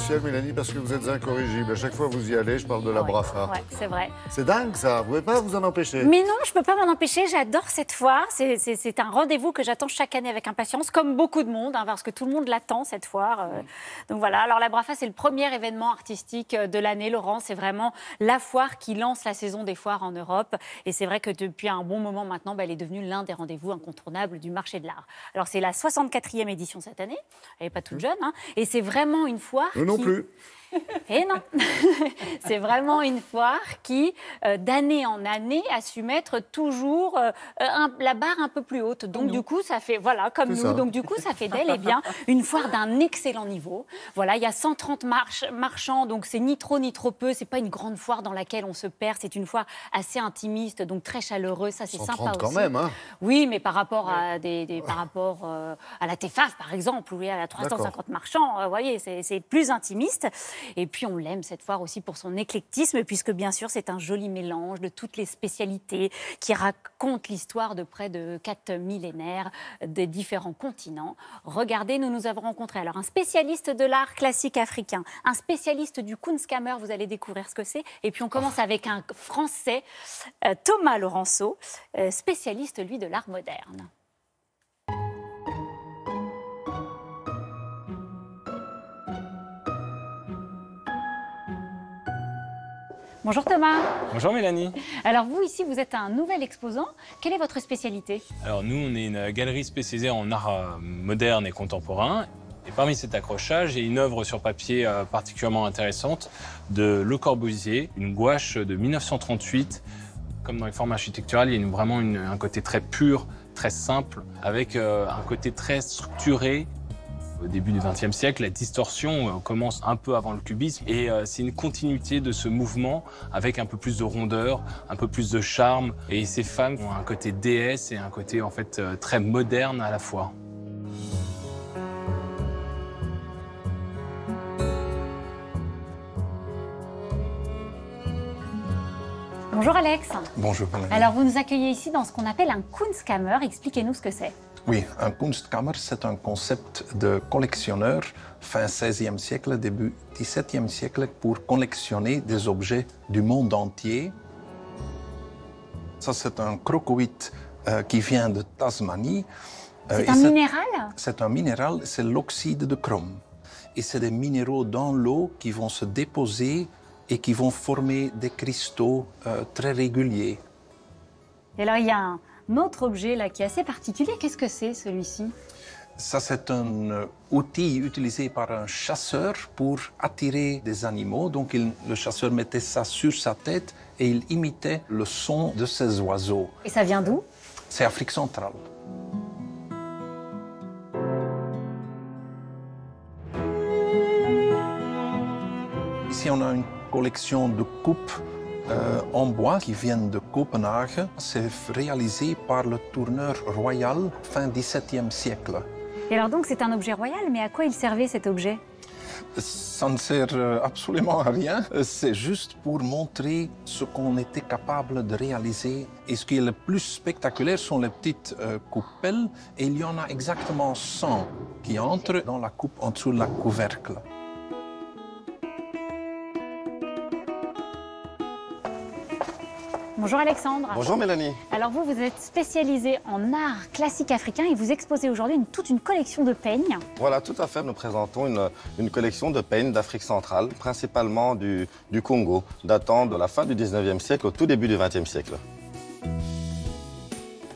spécial, Mélanie, parce que vous êtes incorrigible. À chaque fois que vous y allez, je parle de la Brafa. Ouais, c'est vrai. C'est dingue, ça. Vous pouvez pas vous en empêcher. Mais non, je peux pas m'en empêcher. J'adore cette foire. C'est un rendez-vous que j'attends chaque année avec impatience, comme beaucoup de monde, hein, parce que tout le monde l'attend, cette foire. Donc voilà. Alors la Brafa, c'est le premier événement artistique de l'année, Laurent. C'est vraiment la foire qui lance la saison des foires en Europe. Et c'est vrai que depuis un bon moment maintenant, elle est devenue l'un des rendez-vous incontournables du marché de l'art. Alors c'est la 64e édition cette année. Elle n'est pas toute jeune. Hein, et c'est vraiment une foire Nous non qui... plus. Et non, c'est vraiment une foire qui, d'année en année, a su mettre toujours la barre un peu plus haute. Donc du coup, ça fait, voilà, comme nous. Donc du coup, ça fait d'elle, eh bien, une foire d'un excellent niveau. Voilà, il y a 130 marchands, donc c'est ni trop ni trop peu. C'est pas une grande foire dans laquelle on se perd. C'est une foire assez intimiste, donc très chaleureuse. Ça, c'est sympa aussi. quand même, hein. Oui, mais par rapport à par rapport à la TEFAF, par exemple, où il y a 350 marchands, vous voyez, c'est plus intimiste. Et puis on l'aime cette foire aussi pour son éclectisme, puisque bien sûr c'est un joli mélange de toutes les spécialités qui racontent l'histoire de près de 4 millénaires des différents continents. Regardez, nous avons rencontré alors un spécialiste de l'art classique africain, un spécialiste du Kunstkammer, vous allez découvrir ce que c'est. Et puis on commence avec un Français, Thomas Laurenceau, spécialiste lui de l'art moderne. Bonjour Thomas. Bonjour Mélanie. Alors vous, ici, vous êtes un nouvel exposant. Quelle est votre spécialité? Alors nous, on est une galerie spécialisée en art moderne et contemporain. Et parmi cet accrochage, il y a une œuvre sur papier particulièrement intéressante de Le Corbusier, une gouache de 1938. Comme dans les formes architecturales, il y a vraiment un côté très pur, très simple, avec un côté très structuré. Au début du XXe siècle, la distorsion commence un peu avant le cubisme et c'est une continuité de ce mouvement avec un peu plus de rondeur, un peu plus de charme. Et ces femmes ont un côté déesse et un côté en fait très moderne à la fois. Bonjour Alex. Bonjour Mélanie. Alors vous nous accueillez ici dans ce qu'on appelle un Kunstkammer. Expliquez-nous ce que c'est. Oui, un Kunstkammer, c'est un concept de collectionneur fin 16e siècle, début 17e siècle pour collectionner des objets du monde entier. Ça, c'est un crocoïde qui vient de Tasmanie. C'est un minéral? C'est un minéral, c'est l'oxyde de chrome. Et c'est des minéraux dans l'eau qui vont se déposer et qui vont former des cristaux très réguliers. Et alors, il y a un autre objet là qui est assez particulier. Qu'est-ce que c'est, celui-ci? Ça, c'est un outil utilisé par un chasseur pour attirer des animaux. Donc, le chasseur mettait ça sur sa tête et il imitait le son de ces oiseaux. Et ça vient d'où? C'est Afrique centrale. Ici, on a une collection de coupes en bois qui viennent de Copenhague. C'est réalisé par le tourneur royal fin 17e siècle. Et alors donc c'est un objet royal, mais à quoi il servait cet objet? Ça ne sert absolument à rien. C'est juste pour montrer ce qu'on était capable de réaliser. Et ce qui est le plus spectaculaire sont les petites coupelles. Et il y en a exactement 100 qui entrent dans la coupe en dessous de la couvercle. Bonjour Alexandre. Bonjour Mélanie. Alors vous êtes spécialisé en art classique africain et vous exposez aujourd'hui toute une collection de peignes. Voilà, tout à fait. Nous présentons une collection de peignes d'Afrique centrale, principalement du Congo, datant de la fin du 19e siècle au tout début du 20e siècle.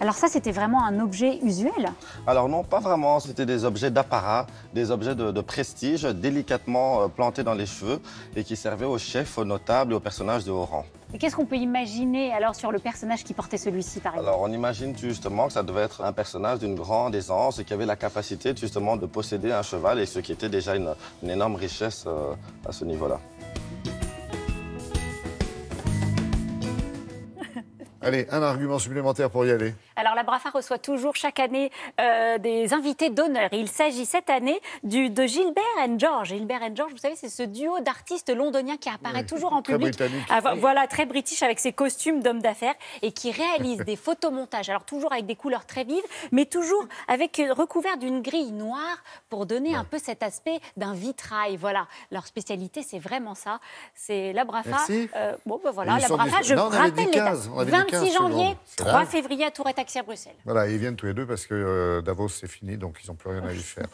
Alors ça, c'était vraiment un objet usuel? Alors non, pas vraiment. C'était des objets d'apparat, des objets de prestige, délicatement plantés dans les cheveux et qui servaient aux chefs, aux notables et aux personnages de haut rang. Et qu'est-ce qu'on peut imaginer alors sur le personnage qui portait celui-ci, par exemple? Alors on imagine justement que ça devait être un personnage d'une grande aisance et qui avait la capacité justement de posséder un cheval, et ce qui était déjà une énorme richesse à ce niveau-là. Allez, un argument supplémentaire pour y aller. Alors, la BRAFA reçoit toujours chaque année des invités d'honneur. Il s'agit cette année de Gilbert and George. Gilbert and George, vous savez, c'est ce duo d'artistes londoniens qui apparaît toujours en public. Très britannique. Voilà, très british avec ses costumes d'hommes d'affaires et qui réalise des photomontages. Alors, toujours avec des couleurs très vives, mais toujours avec recouvert d'une grille noire pour donner un peu cet aspect d'un vitrail. Voilà, leur spécialité, c'est vraiment ça. C'est la BRAFA. Merci. Bon, ben voilà, la BRAFA, je Non, on avait dit rappelle 15, on avait dit 15 26 janvier, secondes. 3 février à Tour et Taxi à Bruxelles. Voilà, ils viennent tous les deux parce que Davos, c'est fini, donc ils n'ont plus rien à y faire.